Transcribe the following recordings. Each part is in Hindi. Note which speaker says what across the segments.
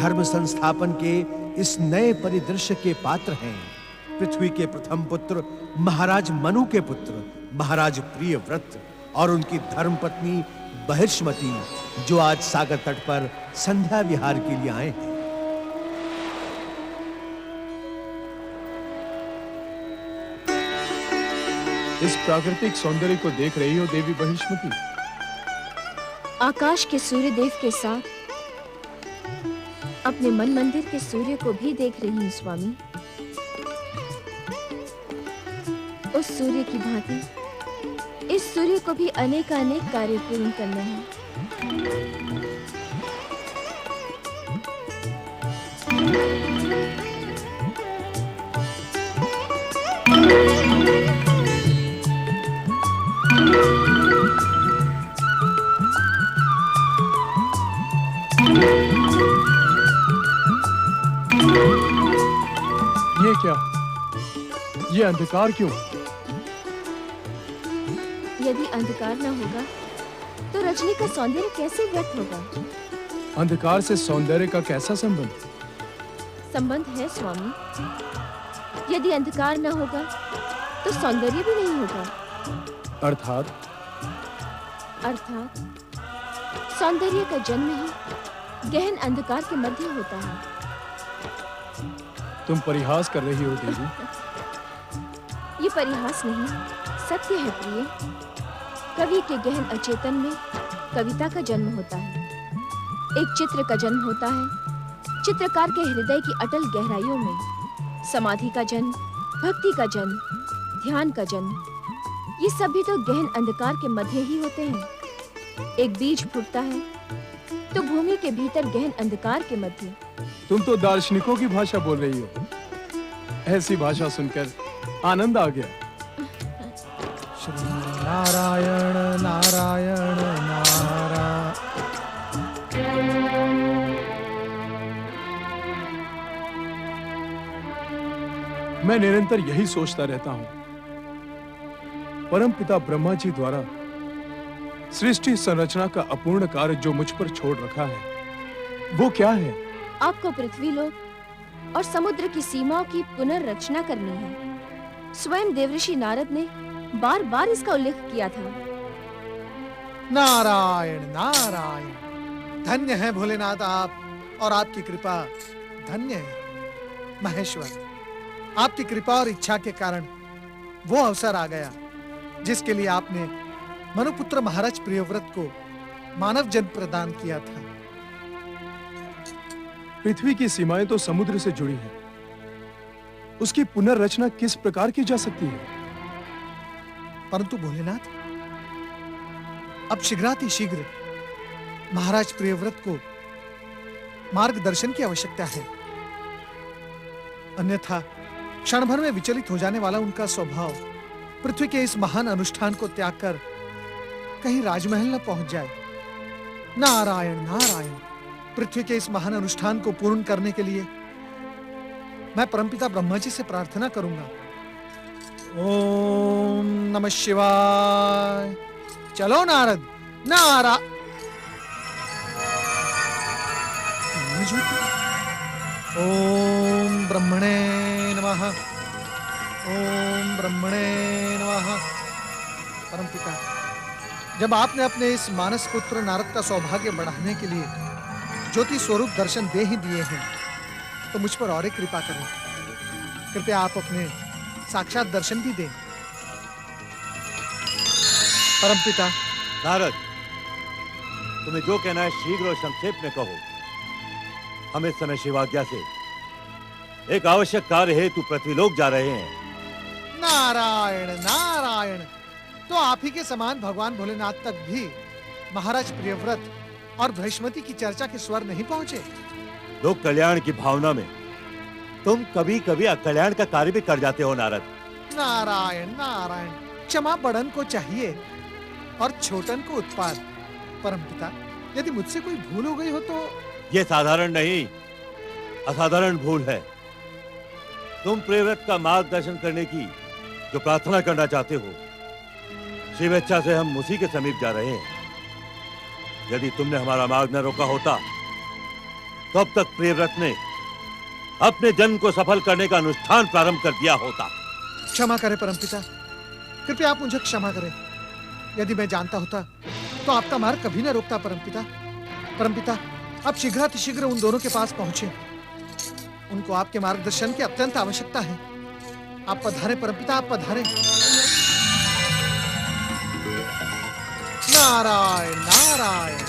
Speaker 1: धर्म संस्थापन के इस नए परिदृश्य के पात्र हैं। पृथ्वी के प्रथम पुत्र महाराज मनु के पुत्र महाराज प्रियव्रत और उनकी धर्मपत्नी बहिष्मति, जो आज सागर तट पर संध्या विहार के लिए आए हैं।
Speaker 2: इस प्राकृतिक सौंदर्य को देख रही हो देवी बहिष्मति?
Speaker 3: आकाश के सूर्य देव के साथ अपने मन मंदिर के सूर्य को भी देख रही हूँ स्वामी। उस सूर्य की भांति इस सूर्य को भी अनेक कार्य पूर्ण करना है।
Speaker 2: ये क्या? ये अंधकार क्यों?
Speaker 3: यदि अंधकार न होगा तो रजनी का सौंदर्य कैसे व्यक्त होगा?
Speaker 2: अंधकार से सौंदर्य का कैसा संबंध?
Speaker 3: संबंध है स्वामी। यदि अंधकार न होगा तो सौंदर्य भी नहीं होगा।
Speaker 2: अर्थात
Speaker 3: सौंदर्य का जन्म ही गहन अंधकार के मध्य होता है।
Speaker 2: तुम परिहास कर रही हो देवी।
Speaker 3: ये परिहास नहीं, सत्य है प्रिय। कवि के गहन अचेतन में कविता का जन्म होता है, एक चित्र का जन्म होता है, चित्रकार के हृदय की अटल गहराइयों में समाधि का जन्म, भक्ति का जन्म, ध्यान का जन्म, ये सभी तो गहन अंधकार के मध्य ही होते हैं। एक बीज फूटता है तो भूमि के भीतर गहन अंधकार के मध्य।
Speaker 2: तुम तो दार्शनिकों की भाषा बोल रही हो। ऐसी भाषा सुनकर आनंद आ गया।
Speaker 1: श्री नारायण नारायण नारायण।
Speaker 2: मैं निरंतर यही सोचता रहता हूं, परम पिता ब्रह्मा जी द्वारा सृष्टि संरचना का अपूर्ण कार्य जो मुझ पर छोड़ रखा है, वो क्या है?
Speaker 3: आपको पृथ्वी लोक और समुद्र की सीमाओं की पुनर्रचना करनी है। स्वयं देवऋषि नारद ने बार-बार इसका उल्लेख किया था।
Speaker 4: नारायण नारायण, धन्य है भोलेनाथ आप, और आपकी कृपा धन्य है महेश्वर। आपकी कृपा और इच्छा के कारण वो अवसर आ गया जिसके लिए आपने मनुपुत्र महाराज प्रियव्रत को मानव जन्म प्रदान किया था।
Speaker 2: पृथ्वी की सीमाएं तो समुद्र से जुड़ी हैं। उसकी पुनर्रचना किस प्रकार की जा सकती है?
Speaker 4: परंतु भोलेनाथ, अब शीघ्रातिशीघ्र महाराज प्रियव्रत को मार्गदर्शन की आवश्यकता है, अन्यथा क्षण भर में विचलित हो जाने वाला उनका स्वभाव पृथ्वी के इस महान अनुष्ठान को त्याग कर कहीं राजमहल न पहुंच जाए। नारायण नारायण, पृथ्वी के इस महान अनुष्ठान को पूर्ण करने के लिए मैं परमपिता ब्रह्मा जी से प्रार्थना करूंगा। ओम नमः शिवाय। चलो नारद, ओम ब्रह्मणे नमः, ओम ब्रह्मणे नमः। परमपिता, जब आपने अपने इस मानस पुत्र नारद का सौभाग्य बढ़ाने के लिए ज्योति स्वरूप दर्शन दे ही दिए हैं, तो मुझ पर और एक कृपा करें। कृपया आप अपने साक्षात दर्शन भी दें। परमपिता।
Speaker 5: नारद, तुम्हें जो कहना है शीघ्र और संक्षेप में कहो। हम इस समय शिवाज्ञा से एक आवश्यक कार्य हेतु पृथ्वीलोक जा रहे हैं।
Speaker 4: नारायण नारायण, तो आप ही के समान भगवान भोलेनाथ तक भी महाराज प्रियव्रत और बृहस्पति की चर्चा के स्वर नहीं पहुंचे।
Speaker 5: लोक कल्याण की भावना में तुम कभी-कभी अकल्याण का कार्य भी कर जाते हो नारद।
Speaker 4: नारायण नारायण, क्षमा बड़न को चाहिए और छोटन को उत्पाद। परमपिता, यदि मुझसे कोई भूल हो गई हो तो?
Speaker 5: यह साधारण नहीं, असाधारण भूल है। तुम प्रियव्रत का मार्गदर्शन करने की जो प्रार्थना करना चाहते हो, शिवेच्छा से हम उसी के समीप जा रहे हैं। यदि तुमने हमारा मार्ग न रोका होता तो अब तक प्रियव्रत ने अपने जन्म को सफल करने का अनुष्ठान प्रारंभ कर दिया होता।
Speaker 4: क्षमा करें परमपिता, कृपया आप मुझे क्षमा करें। यदि मैं जानता होता तो आपका मार्ग कभी न रोकता परमपिता। परमपिता, आप शीघ्रातिशीघ्र उन दोनों के पास पहुंचे। उनको आपके मार्गदर्शन की अत्यंत आवश्यकता है। आप पधारें परमपिता, आप पधारें। नारायण नारायण।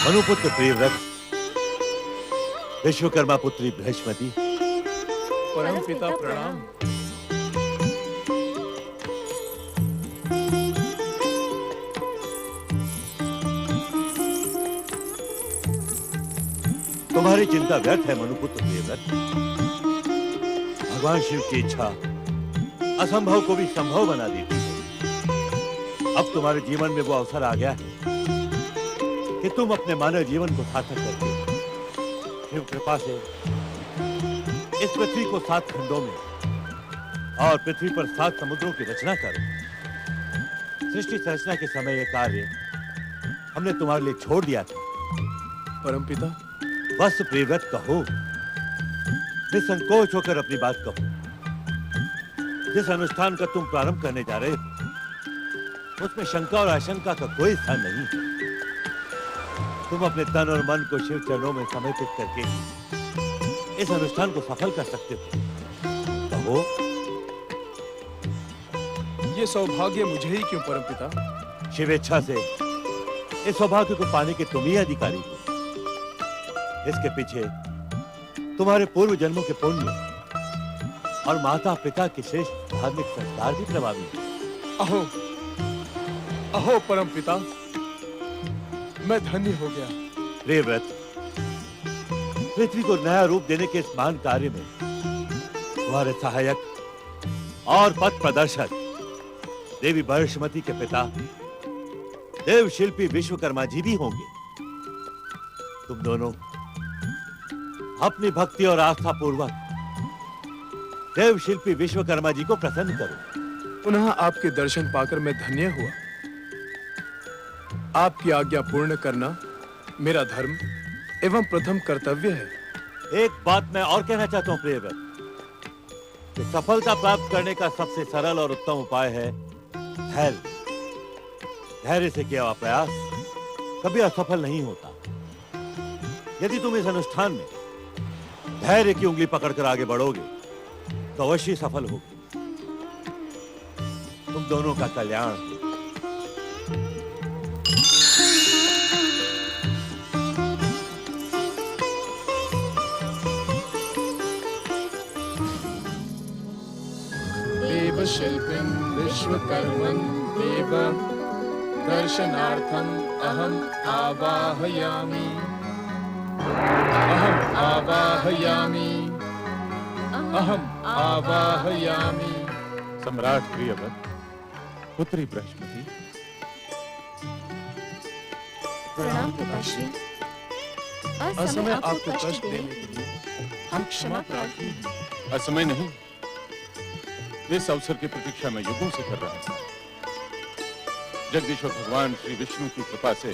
Speaker 5: मनुपुत्र प्रियव्रत, विश्वकर्मा पुत्री बृहस्पति,
Speaker 2: परम पिता प्रणाम।
Speaker 5: तुम्हारी चिंता व्यर्थ है मनुपुत्र प्रियव्रत। भगवान शिव की इच्छा असंभव को भी संभव बना देती है। अब तुम्हारे जीवन में वो अवसर आ गया है कि तुम अपने मानव जीवन को सार्थक करके शिव कृपा से इस पृथ्वी को 7 खंडों में और पृथ्वी पर 7 समुद्रों की रचना करो। सृष्टि संरचना के समय यह कार्य हमने तुम्हारे लिए छोड़ दिया था।
Speaker 2: परम पिता,
Speaker 5: बस प्रियव्रत कहो, निसंकोच होकर अपनी बात कहो। जिस अनुष्ठान का तुम प्रारंभ करने जा रहे हो उसमें शंका और आशंका का कोई स्थान नहीं है। तुम अपने तन और मन को शिव चरणों में समर्पित करके इस अनुष्ठान को सफल कर सकते हो। कहो।
Speaker 2: ये सौभाग्य मुझे ही क्यों परम पिता?
Speaker 5: शिव इच्छा से इस सौभाग्य को पाने के तुम ही अधिकारी हो। इसके पीछे तुम्हारे पूर्व जन्मों के पुण्य और माता पिता के श्रेष्ठ धार्मिक संस्कार भी प्रभावी हैं।
Speaker 2: अहो अहो परम पिता, मैं धन्य हो गया।
Speaker 5: प्रियव्रत, पृथ्वी को नया रूप देने के इस महान कार्य में तुम्हारे सहायक और पथ प्रदर्शक देवी बृहस्पति के पिता देव शिल्पी विश्वकर्मा जी भी होंगे। तुम दोनों अपनी भक्ति और आस्था पूर्वक देव शिल्पी विश्वकर्मा जी को प्रसन्न करो।
Speaker 2: पुनः आपके दर्शन पाकर मैं धन्य हुआ। आपकी आज्ञा पूर्ण करना मेरा धर्म एवं प्रथम कर्तव्य है।
Speaker 5: एक बात मैं और कहना चाहता हूं प्रियव्रत, कि सफलता प्राप्त करने का सबसे सरल और उत्तम उपाय है धैर्य। धैर्य से किया हुआ प्रयास कभी असफल नहीं होता। यदि तुम इस अनुष्ठान में धैर्य की उंगली पकड़कर आगे बढ़ोगे तो अवश्य सफल होगे। तुम दोनों का कल्याण हो।
Speaker 2: देव शिल्पिं विश्वकर्मन् देव दर्शनार्थम् अहम् आवाहयामि। अहम् आवाहयामि। अहम् आवाहयामि।
Speaker 6: सम्राट प्रियव्रत, पुत्री बृहस्पति,
Speaker 3: प्रणाम पिताश्री।
Speaker 2: असमय आपको कष्ट देने के लिए हम क्षमा प्रार्थी हैं।
Speaker 6: असमय नहीं, इस अवसर की प्रतीक्षा मैं युगों से कर रहा हूं। जगदीश्वर भगवान श्री विष्णु की कृपा से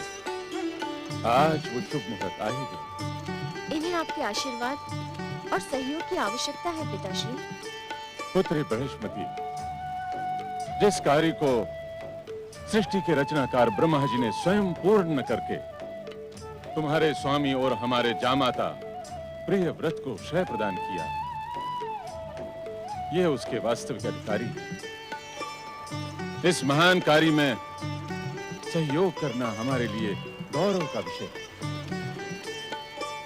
Speaker 6: आज वो शुभ मुहूर्त आ ही गया।
Speaker 3: इन्हें आपके आशीर्वाद और सहयोग की आवश्यकता है पिताश्री।
Speaker 6: पुत्री बृहस्पति, जिस कार्य को सृष्टि के रचनाकार ब्रह्मा जी ने स्वयं पूर्ण करके तुम्हारे स्वामी और हमारे जामाता प्रियव्रत को श्रेय प्रदान किया, यह उसके वास्तविक अधिकारी है। इस महान कार्य में सहयोग करना हमारे लिए गौरव का विषय है।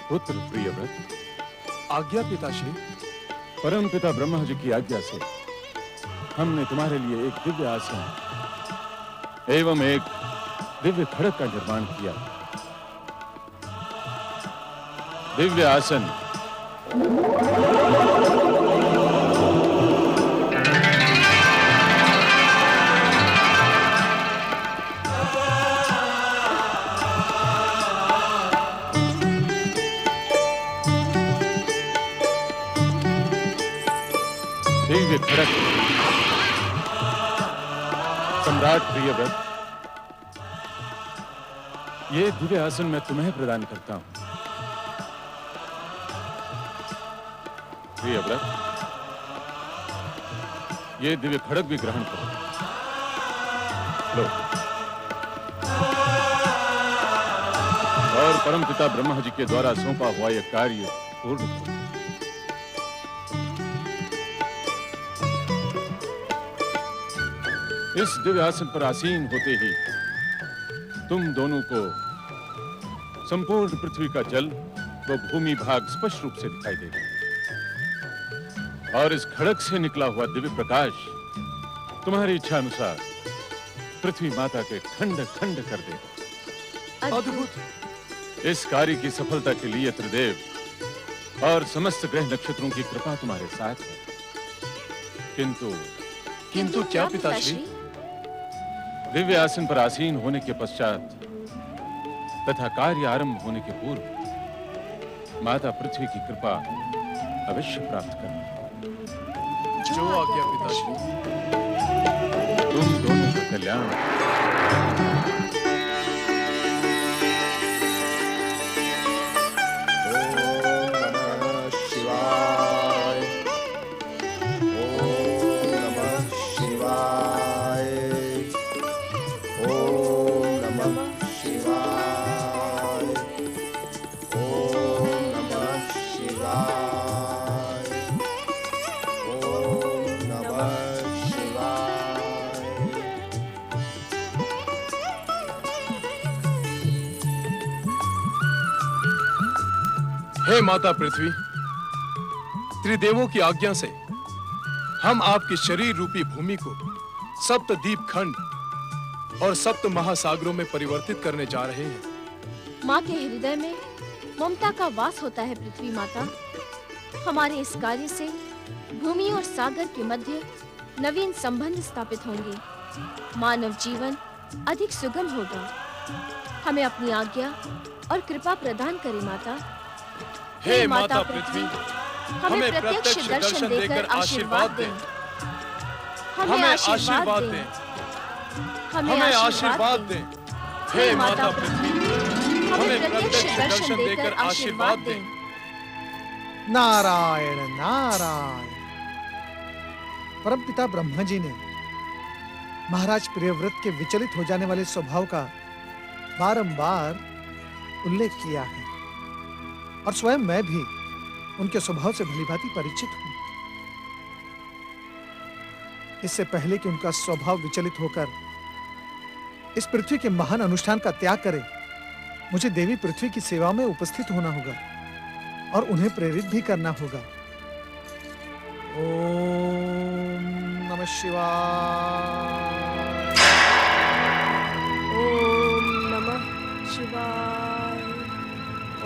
Speaker 6: पुत्र प्रियव्रत,
Speaker 2: आज्ञा पिताश्री।
Speaker 6: परम पिता ब्रह्मा जी की आज्ञा से हमने तुम्हारे लिए एक दिव्य आसन एवं एक दिव्य खड़ग का निर्माण किया। दिव्य आसन दिव्य खड़ग सम्राट प्रियव्रत, ये दिव्य आसन मैं तुम्हें प्रदान करता हूं। प्रियव्रत, ये दिव्य खड़ग भी ग्रहण करो। लो। और परमपिता ब्रह्मा जी के द्वारा सौंपा हुआ यह कार्य पूर्ण करो। इस दिव्य आसन पर आसीन होते ही तुम दोनों को संपूर्ण पृथ्वी का जल व भूमि भाग स्पष्ट रूप से दिखाई देगा और इस खड़ग से निकला हुआ दिव्य प्रकाश तुम्हारी इच्छा अनुसार पृथ्वी माता के खंड खंड कर देगा।
Speaker 3: अद्भुत।
Speaker 6: इस कार्य की सफलता के लिए त्रिदेव और समस्त ग्रह नक्षत्रों की कृपा तुम्हारे साथ है। किंतु
Speaker 2: क्या पिताश्री?
Speaker 6: दिव्य आसन पर आसीन होने के पश्चात तथा कार्य आरंभ होने के पूर्व माता पृथ्वी की कृपा अवश्य प्राप्त करना।
Speaker 2: जो आज्ञा पिताश्री।
Speaker 6: तुम दोनों का कल्याण।
Speaker 2: हे माता पृथ्वी, त्रिदेवों की आज्ञा से हम आपके शरीर रूपी भूमि को सप्त द्वीप खंड और सप्त महासागरों में परिवर्तित करने जा रहे हैं।
Speaker 3: माँ के हृदय में ममता का वास होता है पृथ्वी माता। हमारे इस कार्य से भूमि और सागर के मध्य नवीन संबंध स्थापित होंगे। मानव जीवन अधिक सुगम होगा। हमें अपनी आज्ञा और कृपा प्रदान करे माता।
Speaker 2: हे माता पृथ्वी,
Speaker 3: हमें प्रत्यक्ष दर्शन देकर आशीर्वाद दें।
Speaker 2: हमें आशीर्वाद दें। हमें आशीर्वाद दें। हे माता पृथ्वी, हमें प्रत्यक्ष दर्शन देकर आशीर्वाद दें।
Speaker 4: नारायण नारायण। परमपिता ब्रह्मा जी ने महाराज प्रियव्रत के विचलित हो जाने वाले स्वभाव का बारंबार उल्लेख किया है और स्वयं मैं भी उनके स्वभाव से भलीभांति परिचित हूं। इससे पहले कि उनका स्वभाव विचलित होकर इस पृथ्वी के महान अनुष्ठान का त्याग करे, मुझे देवी पृथ्वी की सेवा में उपस्थित होना होगा और उन्हें प्रेरित भी करना होगा। ओम नमः शिवाय।
Speaker 3: ओम नमः शिवाय।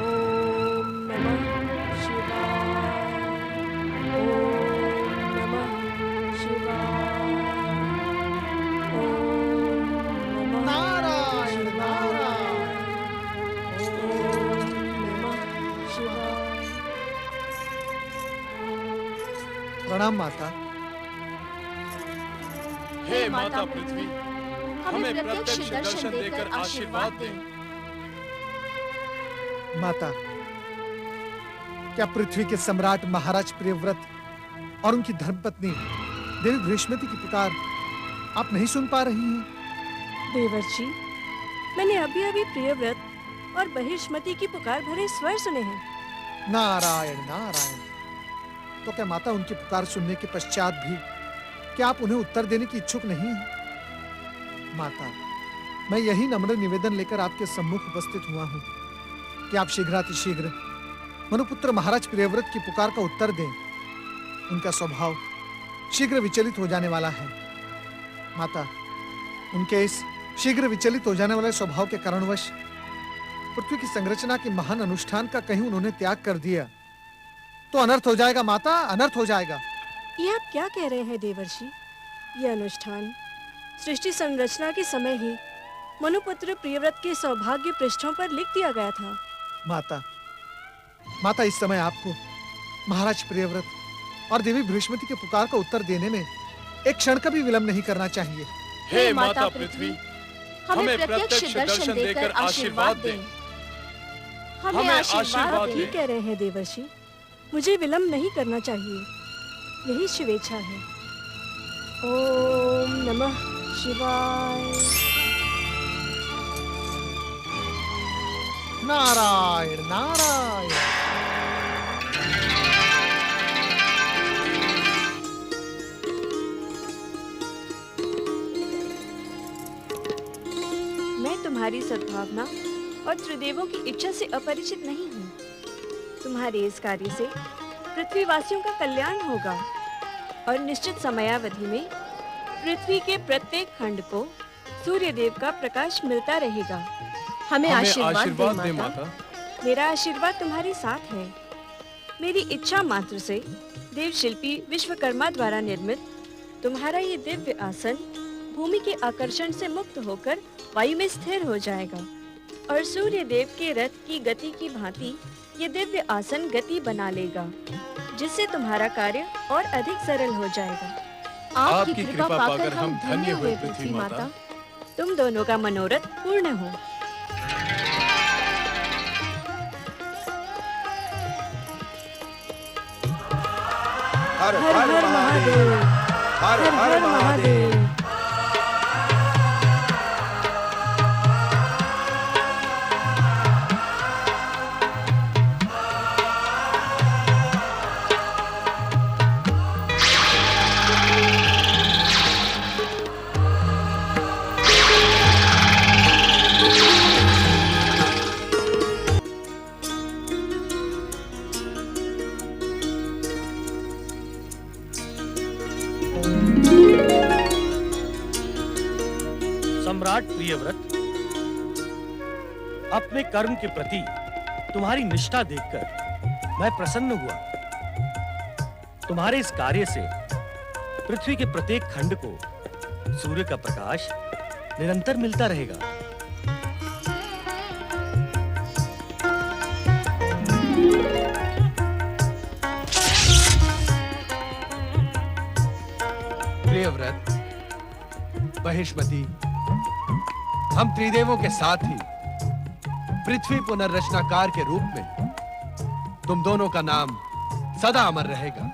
Speaker 3: ओम नमः शिवाय। ओम नमः शिवाय। ओम नमः
Speaker 4: नारायण नारायण।
Speaker 3: ओम नमः शिवाय।
Speaker 4: प्रणाम माता।
Speaker 2: हे माता पृथ्वी, हमें प्रत्यक्ष दर्शन देकर आशीर्वाद दें।
Speaker 4: माता, क्या पृथ्वी के सम्राट महाराज प्रियव्रत और उनकी धर्मपत्नी देवी बृहस्पति की पुकार आप नहीं सुन पा रही हैं?
Speaker 7: देवर जी, मैंने अभी अभी प्रियव्रत और बहिष्मति की पुकार भरे स्वर सुने हैं।
Speaker 4: नारायण नारायण। तो क्या माता उनकी पुकार सुनने के पश्चात भी क्या आप उन्हें उत्तर देने की इच्छुक नहीं हैं? माता, मैं यही नम्र निवेदन लेकर आपके सम्मुख उपस्थित हुआ हूं कि आप शीघ्रातिशीघ्र मनुपुत्र महाराज प्रियव्रत की पुकार का उत्तर दें। उनका स्वभाव शीघ्र विचलित हो जाने वाला है। माता, उनके इस शीघ्र विचलित हो जाने वाले स्वभाव के कारणवश पृथ्वी की संरचना के महान अनुष्ठान का कहीं उन्होंने त्याग कर दिया तो अनर्थ हो जाएगा माता, अनर्थ हो जाएगा।
Speaker 7: ये आप क्या कह रहे हैं देवर्षि? ये अनुष्ठान सृष्टि संरचना के समय ही मनुपुत्र प्रियव्रत के सौभाग्य पृष्ठों पर लिख दिया गया था।
Speaker 4: माता, इस समय आपको महाराज प्रियव्रत और देवी बृहस्पति के पुकार का उत्तर देने में एक क्षण का भी विलंब नहीं करना चाहिए।
Speaker 2: हे माता पृथ्वी,
Speaker 3: हमें प्रत्यक्ष दर्शन देकर आशीर्वाद दें। हमें आशीर्वाद
Speaker 7: ठीक
Speaker 3: दें।
Speaker 7: कह रहे हैं देवर्षि, मुझे विलंब नहीं करना चाहिए, यही शिवेच्छा है। ओम नमः शिवाय।
Speaker 4: नारायण नारायण।
Speaker 7: मैं तुम्हारी सद्भावना और त्रिदेवों की इच्छा से अपरिचित नहीं हूँ। तुम्हारे इस कार्य से पृथ्वीवासियों का कल्याण होगा और निश्चित समयावधि में पृथ्वी के प्रत्येक खंड को सूर्य देव का प्रकाश मिलता रहेगा।
Speaker 3: हमें
Speaker 2: हमें
Speaker 3: आशीर्वाद
Speaker 2: आशीर्वाद
Speaker 3: दें
Speaker 2: दे
Speaker 3: माता।
Speaker 2: माता।
Speaker 7: मेरा आशीर्वाद तुम्हारे साथ है। मेरी इच्छा मात्र से देव शिल्पी विश्वकर्मा द्वारा निर्मित तुम्हारा ये दिव्य आसन भूमि के आकर्षण से मुक्त होकर वायु में स्थिर हो जाएगा और सूर्य देव के रथ की गति की भांति ये दिव्य आसन गति बना लेगा, जिससे तुम्हारा कार्य और अधिक सरल हो जाएगा।
Speaker 3: आपकी कृपा पाकर हम धन्य हुए पृथ्वी माता।
Speaker 7: तुम दोनों का मनोरथ पूर्ण हो।
Speaker 1: हर
Speaker 7: हर हर महादेव,
Speaker 1: हर
Speaker 7: हर हर महादेव।
Speaker 8: सम्राट प्रियव्रत, अपने कर्म के प्रति तुम्हारी निष्ठा देखकर मैं प्रसन्न हुआ। तुम्हारे इस कार्य से पृथ्वी के प्रत्येक खंड को सूर्य का प्रकाश निरंतर मिलता रहेगा।
Speaker 1: प्रियव्रत, महिष्मती, हम त्रिदेवों के साथ ही पृथ्वी पुनर्रचनाकार के रूप में तुम दोनों का नाम सदा अमर रहेगा।